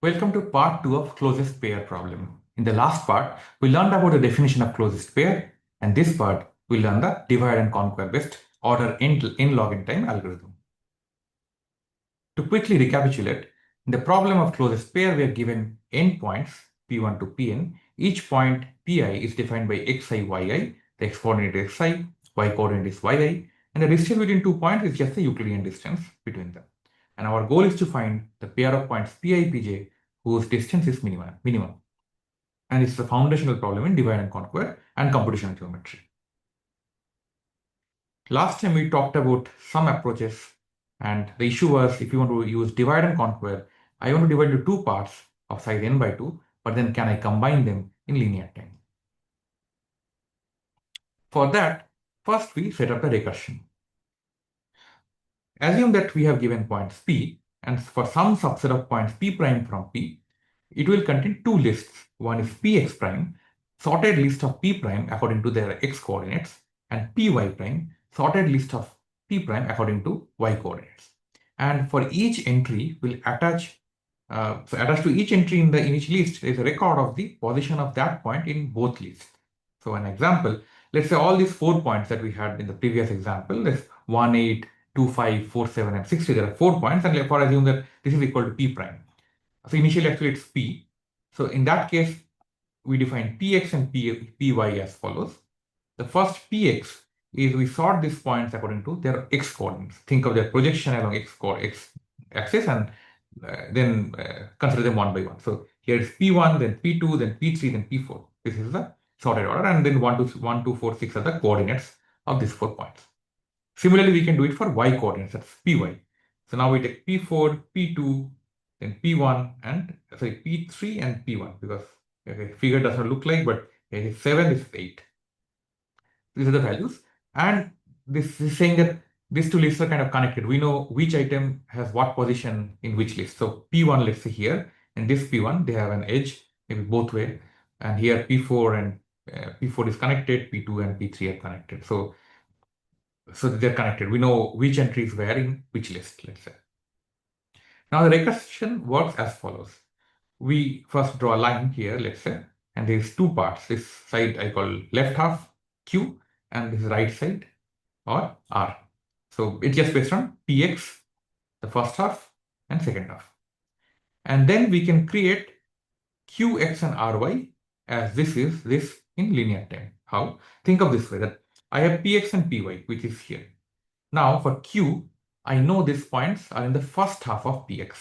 Welcome to part 2 of closest pair problem. In the last part, we learned about the definition of closest pair, and this part we learn the divide and conquer based order in log n time algorithm. To quickly recapitulate, in the problem of closest pair, we are given n points p1 to pn. Each point pi is defined by xi, yi, the x coordinate is xi, y coordinate is yi, and the distance between 2 points is just the Euclidean distance between them. And our goal is to find the pair of points pi, pj whose distance is minimum. And it's the foundational problem in divide and conquer and computational geometry. Last time we talked about some approaches, and the issue was if you want to use divide and conquer, I want to divide into two parts of size n by 2, but then can I combine them in linear time? For that, first we set up the recursion. Assume that we have given points P, and for some subset of points P prime from P, it will contain two lists. One is Px prime, sorted list of P prime according to their x coordinates, and Py prime, sorted list of P prime according to y coordinates. And for each entry, we'll attach to each entry in each list is a record of the position of that point in both lists. So an example, let's say all these 4 points that we had in the previous example, is 1, 8, 2, 5, 4, 7, and 60. There are 4 points, and therefore assume that this is equal to P prime. So initially actually it's P. So in that case, we define Px and Py as follows. The first Px is we sort these points according to their x coordinates. Think of their projection along x axis and then consider them one by one. So here is P1, then P2, then P3, then P4. This is the sorted order, and then 1, 2, 4, 6 are the coordinates of these 4 points. Similarly, we can do it for y coordinates, that's Py. So now we take P4, P2, then P1 and sorry, P3 and P1 because figure does not look like, but it is 7, this is 8. These are the values, and this is saying that these two lists are kind of connected. We know which item has what position in which list. So P1, let's say here, and this P1, they have an edge, maybe both way, and here P4 and P4 is connected, P2 and P3 are connected. So they're connected. We know which entry is where in which list, let's say. Now the recursion works as follows. We first draw a line here, let's say, and there's two parts. This side I call left half Q, and this right side or R. So it's just based on Px, the first half and second half. And then we can create Qx and Ry as this in linear time. How? Think of this way, that I have Px and Py, which is here. Now for Q, I know these points are in the first half of Px.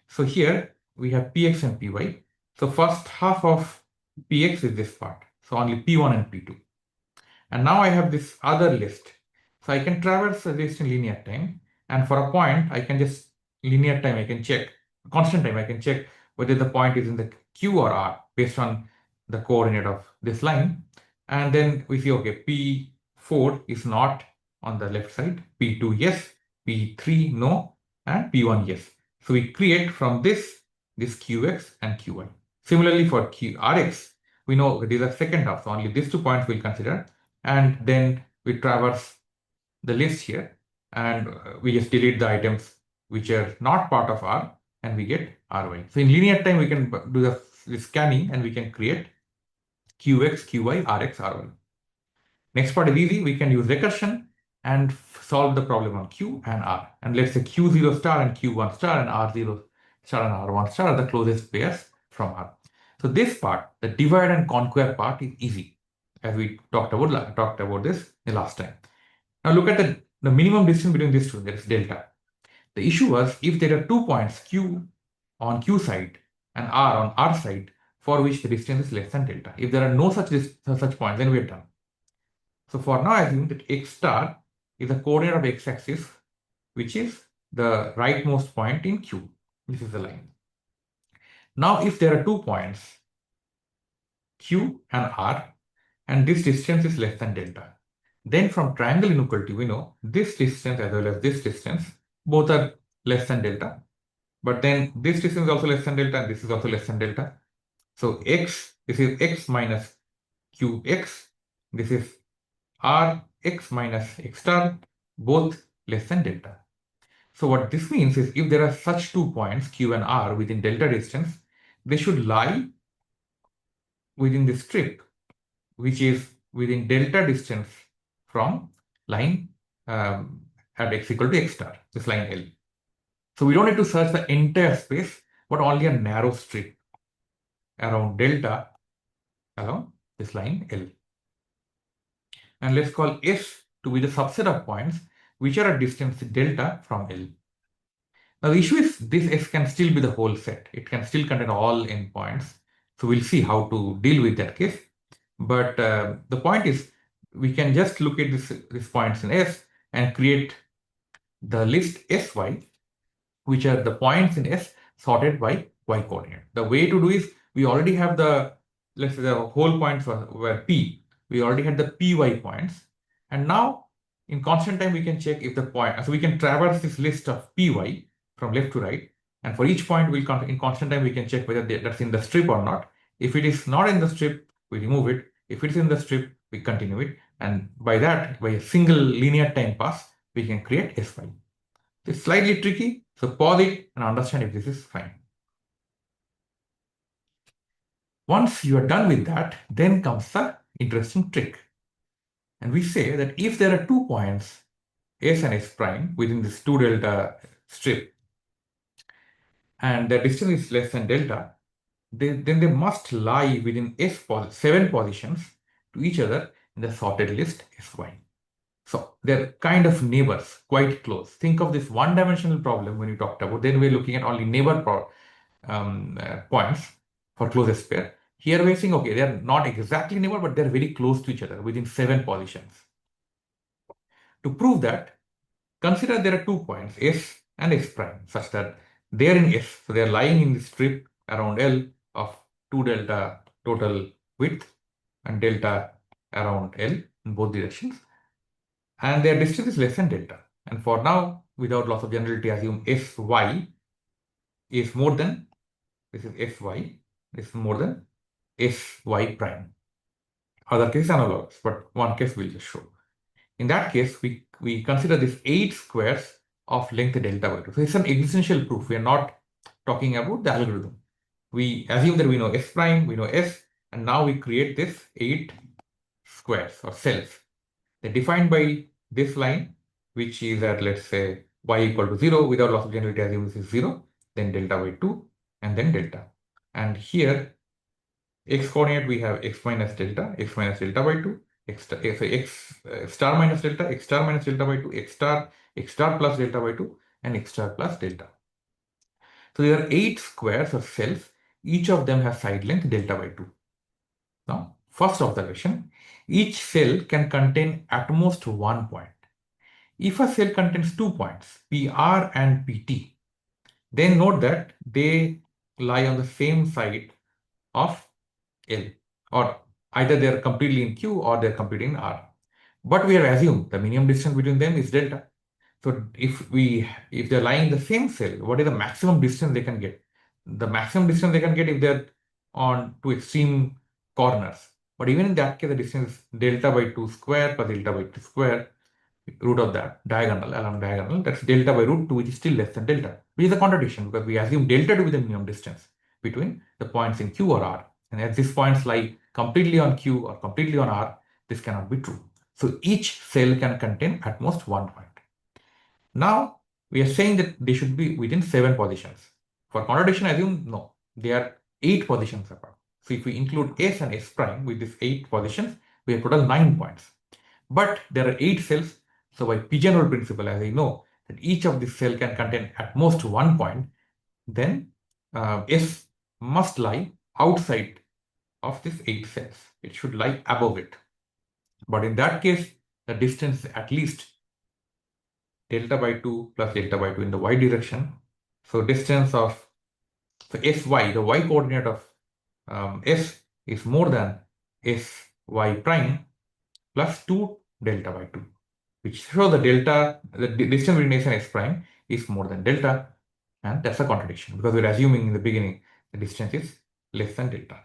So here we have Px and Py. So first half of Px is this part. So only P1 and P2. And now I have this other list. So I can traverse the list in linear time. And for a point, I can just linear time, I can check, constant time, I can check whether the point is in the Q or R based on the coordinate of this line. And then we see, okay, P4 is not on the left side, P2 yes, P3 no, and P1 yes. So we create from this Qx and Qy. Similarly for Rx, we know these are second half, so only these 2 points we'll consider. And then we traverse the list here, and we just delete the items which are not part of R, and we get Ry. So in linear time, we can do the scanning, and we can create Qx, Qy, Rx, Ry. Next part is easy. We can use recursion and solve the problem on Q and R. And let's say Q0 star and Q1 star and R0 star and R1 star are the closest pairs from R. So this part, the divide and conquer part, is easy, as we talked about this the last time. Now look at the minimum distance between these two, that is delta. The issue was if there are 2 points Q on Q side and R on R side for which the distance is less than delta. If there are no such points, then we are done. So for now, I assume that x star is the coordinate of x-axis, which is the rightmost point in Q. This is the line. Now, if there are 2 points Q and R, and this distance is less than delta, then from triangle inequality, we know this distance as well as this distance, both are less than delta. But then this distance is also less than delta, and this is also less than delta. So this is x minus Qx, this is Rx minus x star, both less than delta. So what this means is if there are such 2 points Q and R within delta distance, they should lie within the strip which is within delta distance from line at x equal to x star, this line L. So we don't need to search the entire space, but only a narrow strip around delta along this line L. And let's call S to be the subset of points which are at distance delta from L. Now the issue is this S can still be the whole set. It can still contain all endpoints. So we'll see how to deal with that case. But the point is we can just look at these points in S and create the list Sy, which are the points in S sorted by y coordinate. The way to do is we already have the, let's say the whole points were P. We already had the Py points. And now in constant time, we can check if the point, so we can traverse this list of Py from left to right. And for each point, in constant time, we can check whether that's in the strip or not. If it is not in the strip, we remove it. If it is in the strip, we continue it. And by that, by a single linear time pass, we can create Sy. It's slightly tricky, so pause it and understand if this is fine. Once you are done with that, then comes the interesting trick. And we say that if there are 2 points, S and S prime, within this 2 delta strip, and the distance is less than delta, then they must lie within 7 positions to each other in the sorted list Sy. So they're kind of neighbors, quite close. Think of this one-dimensional problem when you talked about, then we're looking at only neighbor points for closest pair. Here we're saying, okay, they're not exactly neighbor, but they're very close to each other within 7 positions. To prove that, consider there are 2 points, S and S prime, such that they're in S, so they're lying in the strip around L of 2 delta total width and delta around L in both directions. And their distance is less than delta. And for now, without loss of generality, assume Sy is more than, this is Sy, this is more than Sy prime. Other case analogous, but one case we'll just show. In that case, we consider this 8 squares of length delta by 2. So it's an existential proof. We are not talking about the algorithm. We assume that we know S prime, we know S, and now we create this 8 squares or cells. They're defined by this line, which is at, let's say, y equal to 0, without loss of generality, assume this is 0, then delta by 2, and then delta. And here, x coordinate, we have x minus delta by 2, x star minus delta by 2, x star plus delta by 2, and x star plus delta. So there are 8 squares of cells, each of them has side length delta by 2. Now, first observation, each cell can contain at most 1 point. If a cell contains 2 points, PR and PT, then note that they lie on the same side of L, or either they are completely in Q or they are completely in R. But we have assumed the minimum distance between them is delta. So if they're lying in the same cell, what is the maximum distance they can get? The maximum distance they can get if they're on 2 extreme corners. But even in that case, the distance is delta by 2 square plus delta by 2 square, root of that diagonal, along diagonal, that's delta by root 2, which is still less than delta, which is a contradiction because we assume delta to be the minimum distance between the points in Q or R. And as these points lie completely on Q or completely on R, this cannot be true. So each cell can contain at most 1 point. Now we are saying that they should be within 7 positions. For contradiction, I assume no, they are 8 positions apart. So if we include S and S prime with these 8 positions, we have total 9 points. But there are 8 cells, so by pigeonhole principle, as I know that each of these cells can contain at most 1 point, then S must lie outside of these 8 cells. It should lie above it. But in that case, the distance is at least delta by 2 plus delta by 2 in the y direction. So distance of, so Sy, the y coordinate of S is more than Sy prime plus 2 delta by 2, which shows the distance between S and S prime is more than delta, and that's a contradiction because we're assuming in the beginning the distance is less than delta.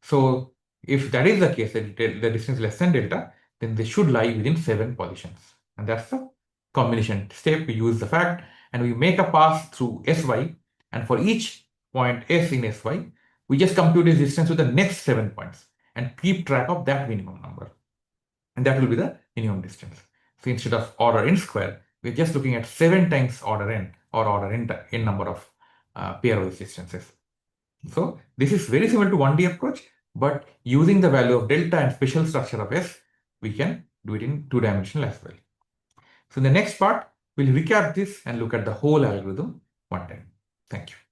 So if that is the case, that the distance is less than delta, then they should lie within 7 positions, and that's the combination step, we use the fact and we make a pass through Sy, and for each point S in Sy, we just compute its distance with the next 7 points and keep track of that minimum number. And that will be the minimum distance. So instead of order n square, we're just looking at 7 times order n, or order n number of pairwise distances. So this is very similar to 1D approach, but using the value of delta and special structure of S, we can do it in 2-dimensional as well. So in the next part, we'll recap this and look at the whole algorithm one time. Thank you.